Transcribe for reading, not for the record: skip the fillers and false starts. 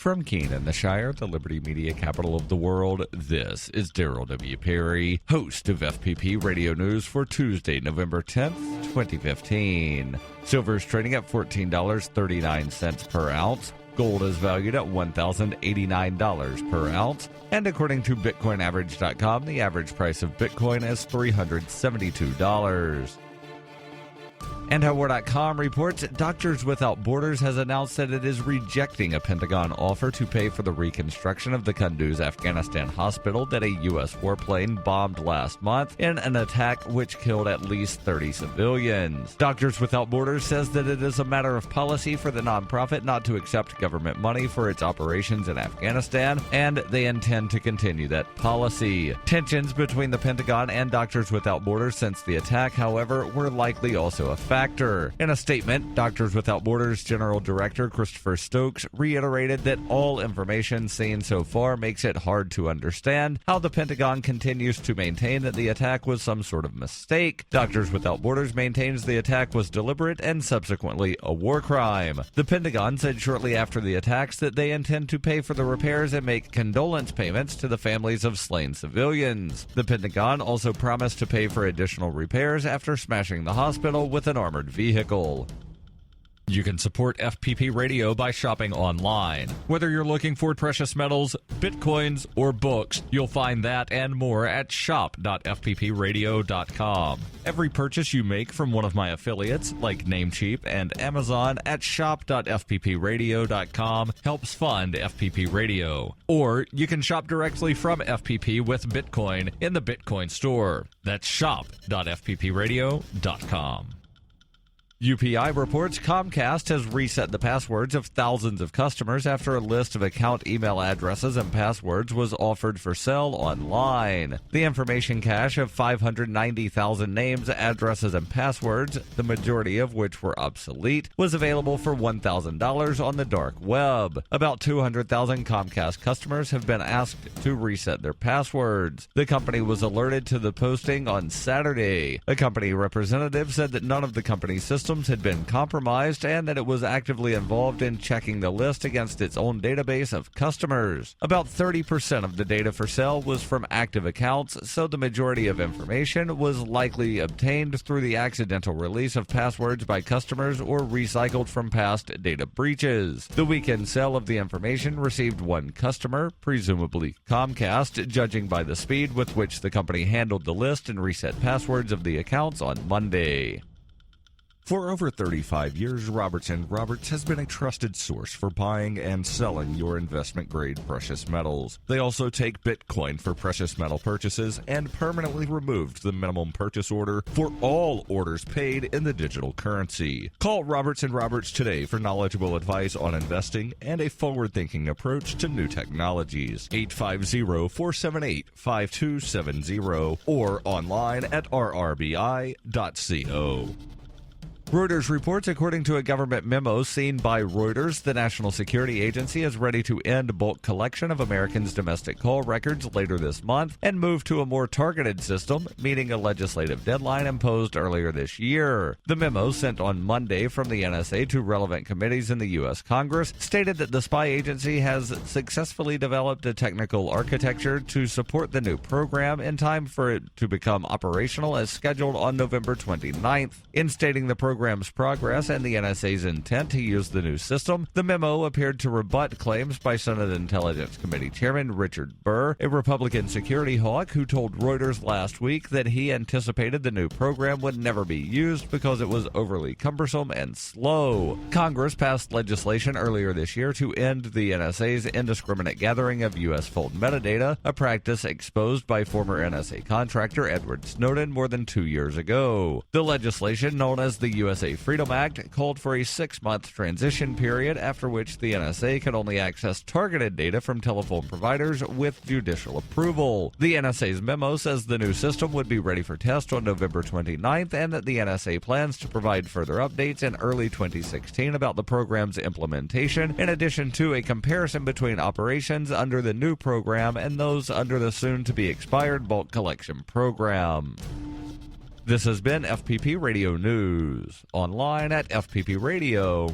From Keene in the Shire, the Liberty Media capital of the world, this is Daryl W. Perry, host of FPP Radio News for Tuesday, November 10th, 2015. Silver is trading at $14.39 per ounce. Gold is valued at $1,089 per ounce. And according to BitcoinAverage.com, the average price of Bitcoin is $372. And War.com reports Doctors Without Borders has announced that it is rejecting a Pentagon offer to pay for the reconstruction of the Kunduz, Afghanistan hospital that a U.S. warplane bombed last month in an attack which killed at least 30 civilians. Doctors Without Borders says that it is a matter of policy for the nonprofit not to accept government money for its operations in Afghanistan, and they intend to continue that policy. Tensions between the Pentagon and Doctors Without Borders since the attack, however, were likely also a factor. In a statement, Doctors Without Borders General Director Christopher Stokes reiterated that all information seen so far makes it hard to understand how the Pentagon continues to maintain that the attack was some sort of mistake. Doctors Without Borders maintains the attack was deliberate and subsequently a war crime. The Pentagon said shortly after the attacks that they intend to pay for the repairs and make condolence payments to the families of slain civilians. The Pentagon also promised to pay for additional repairs after smashing the hospital with an armored vehicle. You can support FPP Radio by shopping online. Whether you're looking for precious metals, bitcoins, or books, you'll find that and more at shop.fppradio.com. Every purchase you make from one of my affiliates, like Namecheap and Amazon, at shop.fppradio.com helps fund FPP Radio. Or you can shop directly from FPP with Bitcoin in the Bitcoin store. That's shop.fppradio.com. UPI reports Comcast has reset the passwords of thousands of customers after a list of account email addresses and passwords was offered for sale online. The information cache of 590,000 names, addresses, and passwords, the majority of which were obsolete, was available for $1,000 on the dark web. About 200,000 Comcast customers have been asked to reset their passwords. The company was alerted to the posting on Saturday. A company representative said that none of the company's systems had been compromised and that it was actively involved in checking the list against its own database of customers. About 30% of the data for sale was from active accounts, so the majority of information was likely obtained through the accidental release of passwords by customers or recycled from past data breaches. The weekend sale of the information received one customer, presumably Comcast, judging by the speed with which the company handled the list and reset passwords of the accounts on Monday. For over 35 years, Roberts & Roberts has been a trusted source for buying and selling your investment-grade precious metals. They also take Bitcoin for precious metal purchases and permanently removed the minimum purchase order for all orders paid in the digital currency. Call Roberts & Roberts today for knowledgeable advice on investing and a forward-thinking approach to new technologies. 850-478-5270 or online at rrbi.co. Reuters reports, according to a government memo seen by Reuters, the National Security Agency is ready to end bulk collection of Americans' domestic call records later this month and move to a more targeted system, meeting a legislative deadline imposed earlier this year. The memo, sent on Monday from the NSA to relevant committees in the U.S. Congress, stated that the spy agency has successfully developed a technical architecture to support the new program in time for it to become operational as scheduled on November 29th. In stating the program's progress and the NSA's intent to use the new system, the memo appeared to rebut claims by Senate Intelligence Committee Chairman Richard Burr, a Republican security hawk who told Reuters last week that he anticipated the new program would never be used because it was overly cumbersome and slow. Congress passed legislation earlier this year to end the NSA's indiscriminate gathering of U.S. phone metadata, a practice exposed by former NSA contractor Edward Snowden more than 2 years ago. The legislation, known as the USA Freedom Act, called for a 6-month transition period after which the NSA could only access targeted data from telephone providers with judicial approval. The NSA's memo says the new system would be ready for test on November 29th and that the NSA plans to provide further updates in early 2016 about the program's implementation, in addition to a comparison between operations under the new program and those under the soon-to-be expired bulk collection program. This has been FPP Radio News, online at fppradio.com.